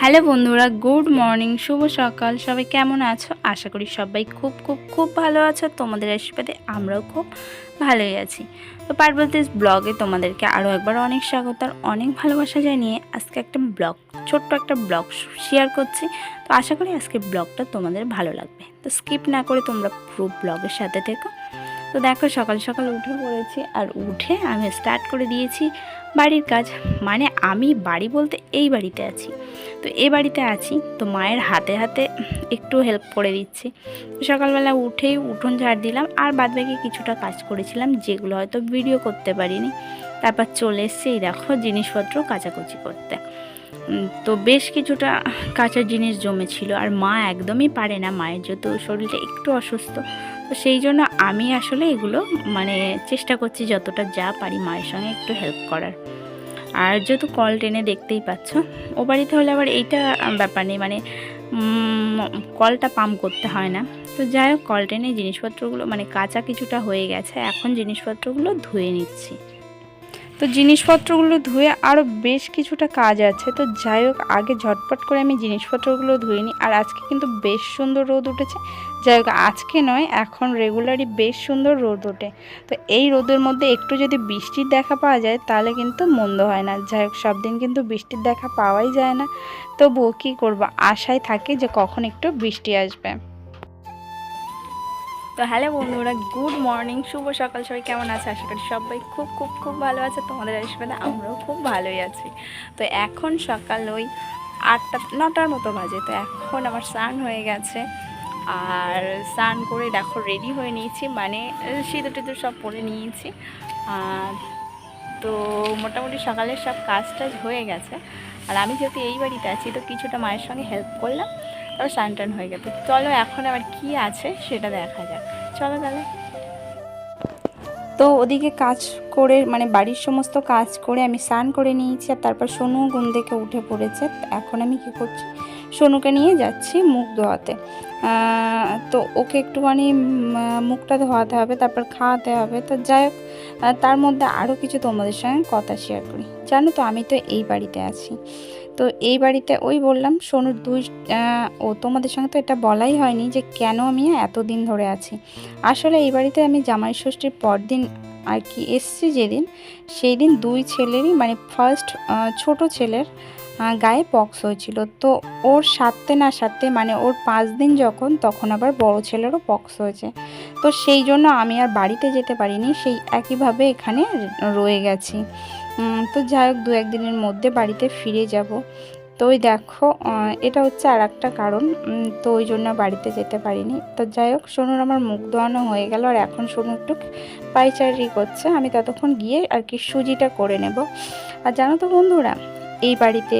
Hello বন্ধুরা, good morning, শুভ সকাল। সবাই কেমন আছো? আশা করি সবাই খুব খুব খুব ভালো আছো। তোমাদের আশীর্বাদে আমরাও খুব ভালোই আছি। তো পার্বতীস ব্লগে তোমাদেরকে আরও একবার অনেক স্বাগত আর অনেক ভালোবাসা জানিয়ে আজকে একটা ছোট্ট একটা ব্লগ শেয়ার করছি। তো আশা করি আজকের ব্লগটা তোমাদের ভালো লাগবে। তো স্কিপ না করে তোমরা পুরো ব্লগের সাথে থেকো। তো দেখো, সকাল সকাল উঠে পড়েছি আর উঠে আমি স্টার্ট করে দিয়েছি বাড়ির কাজ। মানে আমি বাড়ি বলতে এই বাড়িতে আছি। তো এই বাড়িতে আছি, তো মায়ের হাতে হাতে একটু হেল্প করে দিচ্ছি। তো সকালবেলা উঠেই উঠোন ঝাড় দিলাম আর বাদবাকি কিছুটা কাজ করেছিলাম, যেগুলো হয়তো ভিডিও করতে পারিনি। তারপর চলে এসেছি এই দেখো জিনিসপত্র কাচাকুচি করতে। তো বেশ কিছুটা কাঁচা জিনিস জমেছিল আর মা একদমই পারে না, মায়ের যেহেতু শরীরটা একটু অসুস্থ। তো সেই জন্য আমি আসলে এগুলো চেষ্টা করছি যতটা যা পারি মায়ের সঙ্গে একটু হেল্প করার। আর যেহেতু কল টেনে দেখতেই পাচ্ছ, ও বাড়িতে হলে আবার এইটা ব্যাপার নেই, কলটা পাম্প করতে হয় না। তো যাই হোক, কল টেনে জিনিসপত্রগুলো কাঁচা কিছুটা হয়ে গেছে, এখন জিনিসপত্রগুলো ধুয়ে নিচ্ছি। তো জিনিসপত্রগুলো ধুয়ে আরও বেশ কিছুটা কাজ আছে। তো যাই হোক, আগে ঝটপট করে আমি জিনিসপত্রগুলো ধুয়ে নিই। আর আজকে কিন্তু বেশ সুন্দর রোদ উঠেছে। যাই হোক, আজকে নয়, এখন রেগুলারই বেশ সুন্দর রোদ ওঠে। তো এই রোদের মধ্যে একটু যদি বৃষ্টির দেখা পাওয়া যায় তাহলে কিন্তু মন্দ হয় না। যাই হোক, সব দিন কিন্তু বৃষ্টির দেখা পাওয়াই যায় না, তবুও কী করবো, আশায় থাকে যে কখন একটু বৃষ্টি আসবে। তো হ্যালো বন্ধুরা, গুড মর্নিং, শুভ সকাল। সবাই কেমন আছে? আশা করি সবাই খুব খুব খুব ভালো আছে। তোমাদের আশীর্বাদে আমরাও খুব ভালোই আছি। তো এখন সকাল ওই 8-9টার মতো বাজে। তো এখন আমার স্নান হয়ে গেছে আর স্নান করে দেখো রেডি হয়ে নিয়েছি, সিঁদুর টিঁদুর সব পরে নিয়েছি। তো মোটামুটি সকালের সব কাজ টাজ হয়ে গেছে। আর আমি যেহেতু এই বাড়িতে আছি, তো কিছুটা মায়ের সঙ্গে হেল্প করলাম, তারপর স্নান টান হয়ে গেছে। চলো এখন আবার কি আছে সেটা দেখা যাক। চলো তাহলে। তো ওদিকে কাজ করে বাড়ির সমস্ত কাজ করে আমি স্নান করে নিয়েছি আর তারপর সোনু ঘুম থেকে উঠে পড়েছে। এখন আমি কি করছি, সোনুকে নিয়ে যাচ্ছি মুখ ধোয়াতে। তো ওকে একটুখানি মুখটা ধোয়াতে হবে, তারপর খাওয়াতে হবে। তো যাই হোক, তার মধ্যে আরও কিছু তোমাদের সঙ্গে কথা শেয়ার করি। জানো তো, আমি তো এই বাড়িতে আছি। তো এই বাড়িতে ওই বললাম সোনুর তোমাদের সঙ্গে তো এটা বলাই হয়নি যে কেন আমি এতদিন ধরে আছি। আসলে এই বাড়িতে আমি জামাই ষষ্ঠীর পরদিন আর কি এসছি, যেদিন সেই দিন দুই ছেলেরই ফার্স্ট ছোট ছেলের গায়ে পক্স হয়েছিল। তো ওর সারতে না সারতে ওর 5 দিন তখন আবার বড় ছেলেরও পক্স হয়েছে। তো সেই জন্য আমি আর বাড়িতে যেতে পারিনি, সেই একইভাবে এখানে রয়ে গেছি। তো যাই হোক, 2-1 দিনের মধ্যে বাড়িতে ফিরে যাব। তো ওই দেখো, এটা হচ্ছে আর একটা কারণ। তো ওই জন্য বাড়িতে যেতে পারিনি। তো যাই হোক, সোনুর আমার মুখ ধোয়ানো হয়ে গেল আর এখন সোনু একটু পায়চারি করছে। আমি ততক্ষণ গিয়ে আর কি সুজিটা করে নেব। আর জানো তো বন্ধুরা, এই বাড়িতে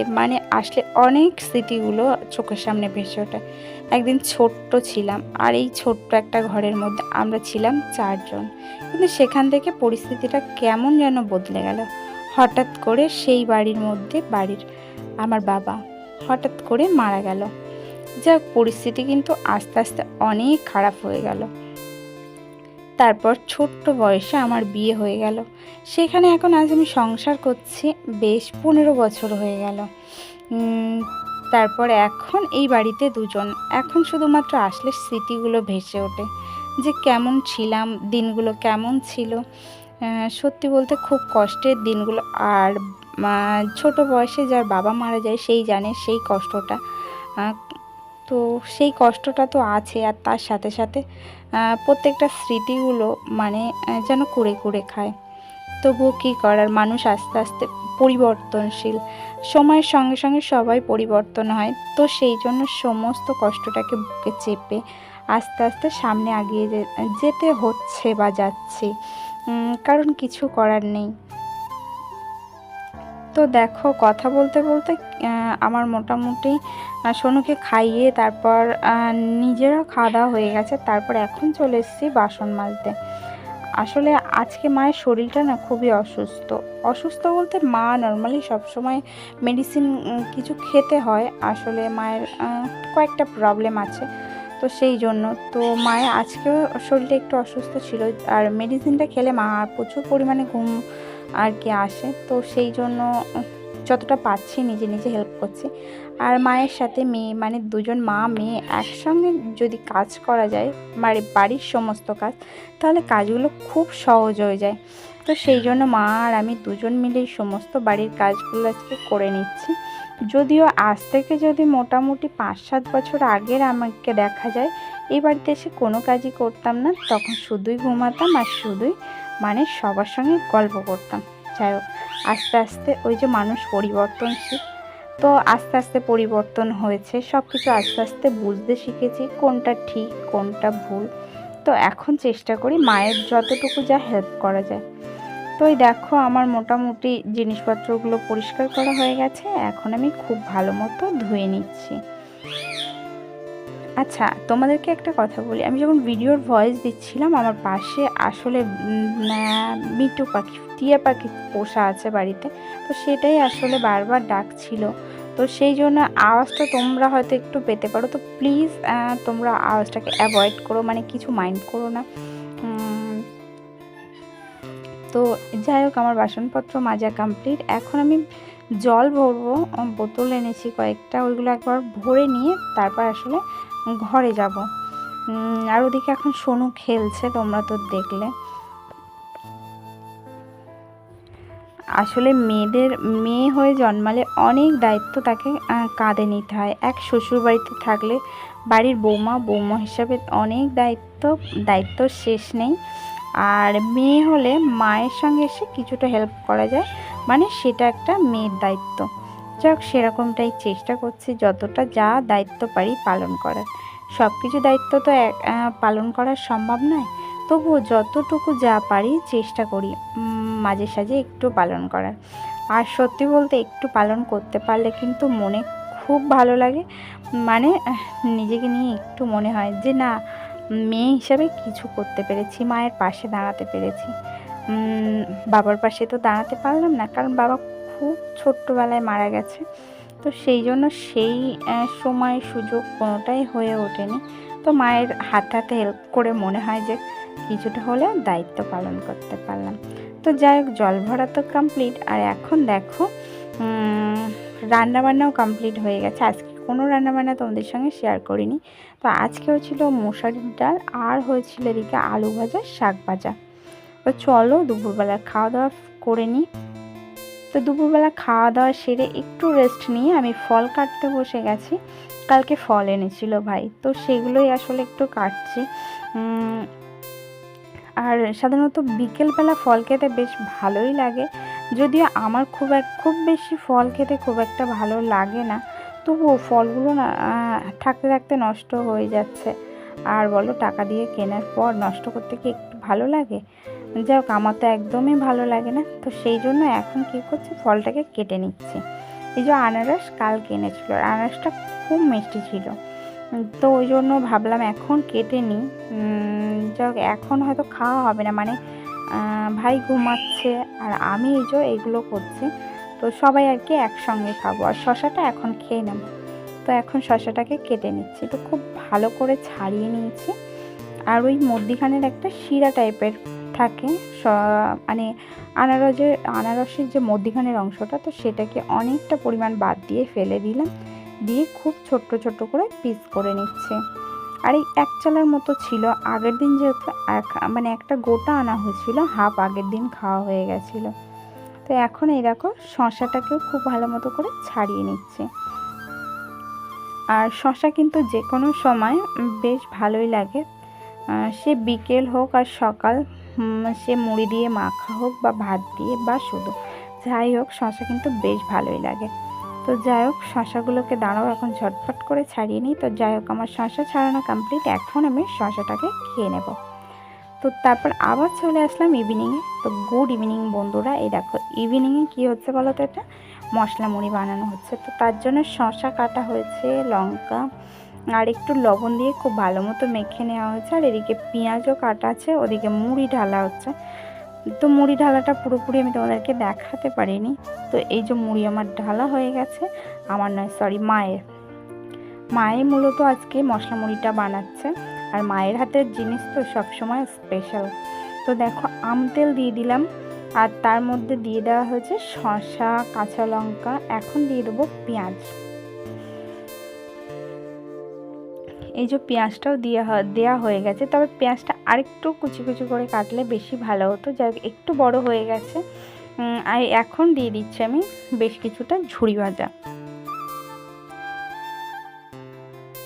আসলে অনেক স্মৃতিগুলো চোখের সামনে ভেসে ওঠে। একদিন ছোট্ট ছিলাম আর এই ছোট্ট একটা ঘরের মধ্যে আমরা ছিলাম 4 জন, কিন্তু সেখান থেকে পরিস্থিতিটা কেমন যেন বদলে গেল। হঠাৎ করে সেই বাড়ির মধ্যে আমার বাবা হঠাৎ করে মারা গেল। যাক, পরিস্থিতি কিন্তু আস্তে আস্তে অনেক খারাপ হয়ে গেল। তারপর ছোট্ট বয়সে আমার বিয়ে হয়ে গেল। সেখানে এখন আজ আমি সংসার করছি, বেশ 15 বছর হয়ে গেল। তারপর এখন এই বাড়িতে 2 জন। এখন শুধুমাত্র আসলে স্মৃতিগুলো ভেসে ওঠে যে কেমন ছিলাম, দিনগুলো কেমন ছিল। সত্যি বলতে খুব কষ্টের দিনগুলো। আর ছোট বয়সে যার বাবা মারা যায় সেই জানে সেই কষ্টটা। তো সেই কষ্টটা তো আছে, আর তার সাথে সাথে প্রত্যেকটা স্মৃতিগুলো যেন কুড়ে কুড়ে খায়। তবুও কী করার, মানুষ আস্তে আস্তে পরিবর্তনশীল, সময়ের সঙ্গে সঙ্গে সবাই পরিবর্তন হয়। তো সেই জন্য সমস্ত কষ্টটাকে বুকে চেপে আস্তে আস্তে সামনে এগিয়ে যেতে হচ্ছে বা যাচ্ছি, কারণ কিছু করার নেই। তো দেখো, কথা বলতে বলতে আমার মোটামুটি সোনুকে খাইয়ে তারপর নিজেরও খাওয়া দাওয়া হয়ে গেছে। তারপর এখন চলে এসেছি বাসন মাজতে। আসলে আজকে মায়ের শরীরটা না খুবই অসুস্থ বলতে মা নর্মালি সবসময় মেডিসিন কিছু খেতে হয়। আসলে মায়ের কয়েকটা প্রবলেম আছে, তো সেই জন্য তো মায়ের আজকেও শরীরটা একটু অসুস্থ ছিল। আর মেডিসিনটা খেলে মা প্রচুর পরিমাণে ঘুম আর কি আসে। তো সেই জন্য যতটা পাচ্ছি নিজে নিজে হেল্প করছি। আর মায়ের সাথে মেয়ে মানে দুজন মা মেয়ে একসঙ্গে যদি কাজ করা যায় মানে বাড়ির সমস্ত কাজ, তাহলে কাজগুলো খুব সহজ হয়ে যায়। তো সেই জন্য মা আর আমি দুজন মিলেই সমস্ত বাড়ির কাজগুলো আজকে করে নিচ্ছি। যদিও আজ থেকে যদি মোটামুটি 5-7 বছর আগের আমাকে দেখা যায়, এই বাড়িতে এসে কোনো কাজই করতাম না, তখন শুধুই ঘুমাতাম আর শুধুই মানে সবার সঙ্গে গল্প করতাম। যাই হোক, আস্তে আস্তে ওই যে মানুষ পরিবর্তনশীল, তো আস্তে আস্তে পরিবর্তন হয়েছে, সব কিছু আস্তে আস্তে বুঝতে শিখেছি কোনটা ঠিক কোনটা ভুল। তো এখন চেষ্টা করি মায়ের যতটুকু যা হেল্প করা যায়। তো এই দেখো আমার মোটামুটি জিনিসপত্রগুলো পরিষ্কার করা হয়ে গেছে, এখন আমি খুব ভালো মতো ধুয়ে নিচ্ছি। আচ্ছা, তোমাদেরকে একটা কথা বলি, আমি যখন ভিডিওর ভয়েস দিচ্ছিলাম আমার পাশে আসলে মিটু পাখি, টিয়া পাখি পোষা আছে বাড়িতে, তো সেটাই আসলে বারবার ডাকছিল। তো সেই জন্য আওয়াজটা তোমরা হয়তো একটু পেতে পারো, তো প্লিজ তোমরা আওয়াজটাকে অ্যাভয়েড করো, মানে কিছু মাইন্ড করো না। তো যাই হোক, আমার বাসনপত্র মাজা কমপ্লিট। এখন আমি জল ভরবো, বোতল এনেছি কয়েকটা, ওইগুলো একবার ভরে নিয়ে তারপর আসলে ঘরে যাব। আর ওদিকে এখন সোনু খেলছে, তোমরা তো দেখলে। আসলে মেয়ে হয়ে জন্মালে অনেক দায়িত্ব তাকে কাঁধে নিতে হয়। এক শ্বশুর বাড়িতে থাকলে বাড়ির বৌমা হিসাবে অনেক দায়িত্ব শেষ নেই। আর মেয়ে হলে মায়ের সঙ্গে এসে কিছুটা হেল্প করা যায়, মানে সেটা একটা মেয়ের দায়িত্ব। যাক, সেরকমটাই চেষ্টা করছি যতটা যা দায়িত্ব পারি পালন করার। সব কিছু দায়িত্ব তো পালন করা সম্ভব নয়, তবুও যতটুকু যা পারি চেষ্টা করি মাঝে সাঝে একটু পালন করার। আর সত্যি বলতে একটু পালন করতে পারলে কিন্তু মনে খুব ভালো লাগে, মানে নিজেকে নিয়ে একটু মনে হয় যে না, মেয়ে হিসাবে কিছু করতে পেরেছি, মায়ের পাশে দাঁড়াতে পেরেছি। বাবার পাশে তো দাঁড়াতে পারলাম না, কারণ বাবা খুব ছোট্টবেলায় মারা গেছে। তো সেই জন্য সেই সময় সুযোগ কোনোটাই হয়ে ওঠেনি। তো মায়ের হাতে হাতে হেল্প করে মনে হয় যে কিছুটা হলেও দায়িত্ব পালন করতে পারলাম। তো যাই হোক, জল ভরা তো কমপ্লিট। আর এখন দেখো রান্নাবান্নাও কমপ্লিট হয়ে গেছে। আজকে কোনো রান্নাবান্না তোমাদের সঙ্গে শেয়ার করিনি। তো আজকেও ছিল মশারির ডাল, আর হয়েছিল এদিকে আলু ভাজা, শাক ভাজা। তো চলো দুপুরবেলা খাওয়া দাওয়া করে নিই। তো দুপুরবেলা খাওয়া দাওয়া সেরে একটু রেস্ট নিয়ে আমি ফল কাটতে বসে গেছি। কালকে ফল এনেছিল ভাই, তো সেগুলোই আসলে একটু কাটছি। আর সাধারণত বিকেলবেলা ফল খেতে বেশ ভালোই লাগে, যদিও আমার খুব বেশি ফল খেতে খুব একটা ভালো লাগে না, তবুও ফলগুলো না থাকতে থাকতে নষ্ট হয়ে যাচ্ছে। আর বলো, টাকা দিয়ে কেনার পর নষ্ট করতে কি একটু ভালো লাগে? যাই হোক, আমার তো একদমই ভালো লাগে না। তো সেই জন্য এখন কী করছি, ফলটাকে কেটে নিচ্ছি। এই যে আনারস কালকে এনেছিল, আনারসটা খুব মিষ্টি ছিল, তো ওই জন্য ভাবলাম এখন কেটে নিই। যাক, এখন হয়তো খাওয়া হবে না, মানে ভাই ঘুমাচ্ছে আর আমি এই যে এইগুলো করছি, তো সবাই আর কি একসঙ্গে খাবো। আর শশাটা এখন খেয়ে নেব। তো এখন শশাটাকে কেটে নিচ্ছি, তো খুব ভালো করে ছাড়িয়ে নিয়েছি। আর ওই মধ্যিখানের একটা শিরা টাইপের থাকে, মানে আনারসের যে মধ্যিখানের অংশটা, তো সেটাকে অনেকটা পরিমাণ বাদ দিয়ে ফেলে দিলাম, দিয়ে খুব ছোট্ট ছোট্ট করে পিস করে নিচ্ছে। আর এই এক চালার মতো ছিল, আগের দিন যেহেতু মানে একটা গোটা আনা হয়েছিল, হাফ আগের দিন খাওয়া হয়ে গেছিল। তো এখন এই দেখো শশাটাকেও খুব ভালো মতো করে ছাড়িয়ে নিচ্ছে। আর শশা কিন্তু যে কোনো সময় বেশ ভালোই লাগে, সে বিকেল হোক আর সকাল, সে মুড়ি দিয়ে মাখা হোক বা ভাত দিয়ে বা শুধু, যাই হোক শশা কিন্তু বেশ ভালোই লাগে। তো যাই হোক, শশাগুলোকে দাঁড়াও এখন ঝটপট করে ছাড়িয়ে নিই। তো যাই হোক, আমার শশা ছাড়ানো কমপ্লিট, এখন আমি শশাটাকে খেয়ে নেব। তো তারপর আবার চলে আসলাম ইভিনিংয়ে। তো গুড ইভিনিং বন্ধুরা। এই দেখো ইভিনিংয়ে কী হচ্ছে বলো তো, এটা মশলা মুড়ি বানানো হচ্ছে। তো তার জন্য শশা কাটা হয়েছে, লঙ্কা আর একটু লবণ দিয়ে খুব ভালো মতো মেখে নেওয়া হয়েছে। আর এদিকে পেঁয়াজও কাটা আছে, ওদিকে মুড়ি ঢালা হচ্ছে। তো মুড়ি ঢালাটা পুরোপুরি আমি তোমাদেরকে দেখাতে পারিনি। তো এই যে মুড়ি আমার ঢালা হয়ে গেছে, আমার নয় সরি মায়ের মূলত আজকে মশলা মুড়িটা বানাচ্ছে। আর মায়ের হাতের জিনিস তো সবসময় স্পেশাল। তো দেখো আম তেল দিয়ে দিলাম, আর তার মধ্যে দিয়ে দেওয়া হয়েছে শসা, কাঁচা লঙ্কা। এখন দিয়ে দেবো পেঁয়াজ। এই যে পেঁয়াজটাও দেওয়া হয়ে গেছে, তবে পেঁয়াজটা আরেকটু কুচি কুচি করে কাটলে বেশি ভালো হতো, যাই হোক একটু বড় হয়ে গেছে। আর এখন দিয়ে দিচ্ছি আমি বেশ কিছুটা ঝুড়ি ভাজা।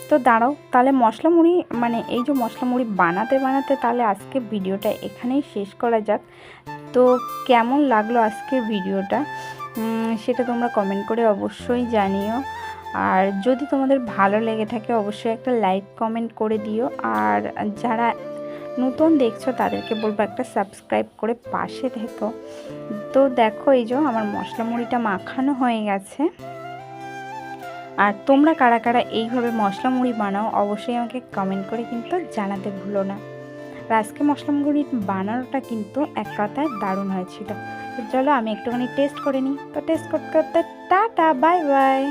তো দাঁড়াও, তাহলে মশলা মুড়ি মানে এই যে মশলা মুড়ি বানাতে বানাতে তাহলে আজকে ভিডিওটা এখানেই শেষ করা যাক। তো কেমন লাগলো আজকের ভিডিওটা সেটা তোমরা কমেন্ট করে অবশ্যই জানিও। আর যদি তোমাদের ভালো লেগে থাকে অবশ্যই একটা লাইক কমেন্ট করে দিও। আর যারা নতুন দেখছো তাদেরকে বলবো একটা সাবস্ক্রাইব করে পাশে থেকো। তো দেখো এই যে আমার মশলা মুড়িটা মাখানো হয়ে গেছে। আর তোমরা কারা কারা এইভাবে মশলা মুড়ি বানাও অবশ্যই আমাকে কমেন্ট করে কিন্তু জানাতে ভুলো না। আর আজকে মশলা মুড়ি বানানোটা কিন্তু এক কথায় দারুণ হয়েছিল। তো চলো আমি একটুখানি টেস্ট করে নিই। তো টেস্ট করতে করতে টাটা, বাই বাই।